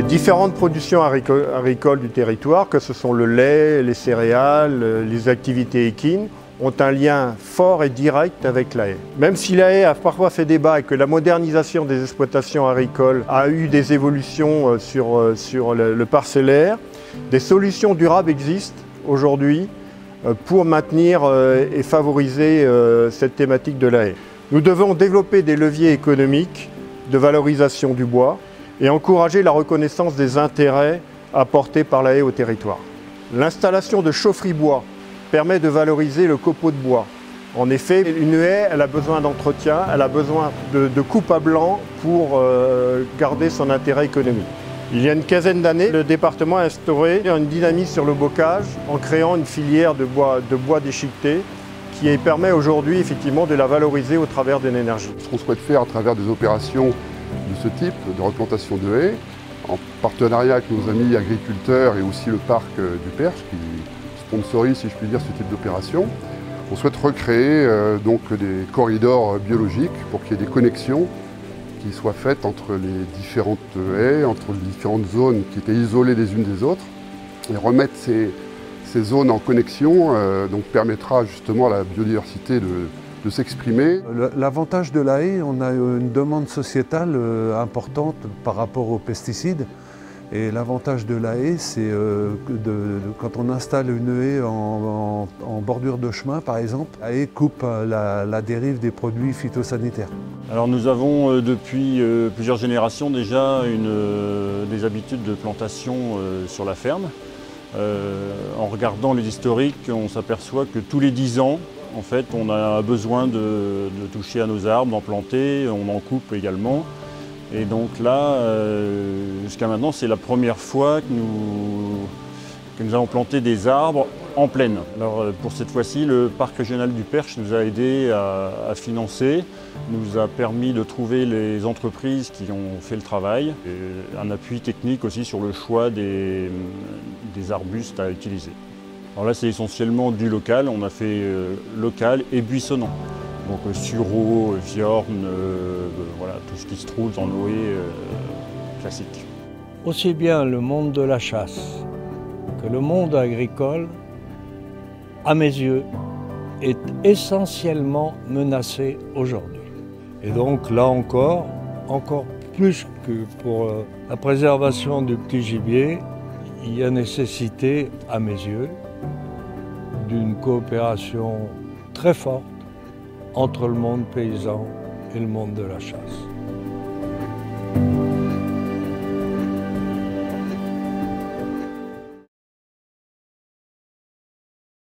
différentes productions agricoles du territoire, que ce sont le lait, les céréales, les activités équines, ont un lien fort et direct avec la haie. Même si la haie a parfois fait débat et que la modernisation des exploitations agricoles a eu des évolutions sur le parcellaire, des solutions durables existent aujourd'hui pour maintenir et favoriser cette thématique de la haie. Nous devons développer des leviers économiques de valorisation du bois et encourager la reconnaissance des intérêts apportés par la haie au territoire. L'installation de chaufferies bois permet de valoriser le copeau de bois. En effet, une haie, elle a besoin d'entretien, elle a besoin de coupe à blanc pour garder son intérêt économique. Il y a une quinzaine d'années, le département a instauré une dynamique sur le bocage en créant une filière de bois déchiqueté qui permet aujourd'hui effectivement de la valoriser au travers d'une énergie. Ce qu'on souhaite faire à travers des opérations de ce type, de replantation de haies, en partenariat avec nos amis agriculteurs et aussi le parc du Perche qui sponsorise, si je puis dire, ce type d'opération. On souhaite recréer donc des corridors biologiques pour qu'il y ait des connexions qui soient faites entre les différentes haies, entre les différentes zones qui étaient isolées les unes des autres. Et remettre ces zones en connexion donc permettra justement à la biodiversité de s'exprimer. L'avantage de la haie, on a une demande sociétale importante par rapport aux pesticides. Et l'avantage de la haie, c'est quand on installe une haie en bordure de chemin, par exemple, la haie coupe la dérive des produits phytosanitaires. Alors nous avons depuis plusieurs générations déjà des habitudes de plantation sur la ferme. En regardant les historiques, on s'aperçoit que tous les 10 ans, en fait, on a besoin de toucher à nos arbres, d'en planter, on en coupe également. Et donc là, jusqu'à maintenant, c'est la première fois que nous allons planter des arbres en plaine. Alors pour cette fois-ci, le parc régional du Perche nous a aidés à financer, nous a permis de trouver les entreprises qui ont fait le travail, et un appui technique aussi sur le choix des arbustes à utiliser. Alors là, c'est essentiellement du local, on a fait local et buissonnant. Donc sureau, viorne, voilà, tout ce qui se trouve en Noé classique. Aussi bien le monde de la chasse que le monde agricole, à mes yeux, est essentiellement menacé aujourd'hui. Et donc là encore plus que pour la préservation du petit gibier, il y a nécessité, à mes yeux, d'une coopération très forte entre le monde paysan et le monde de la chasse.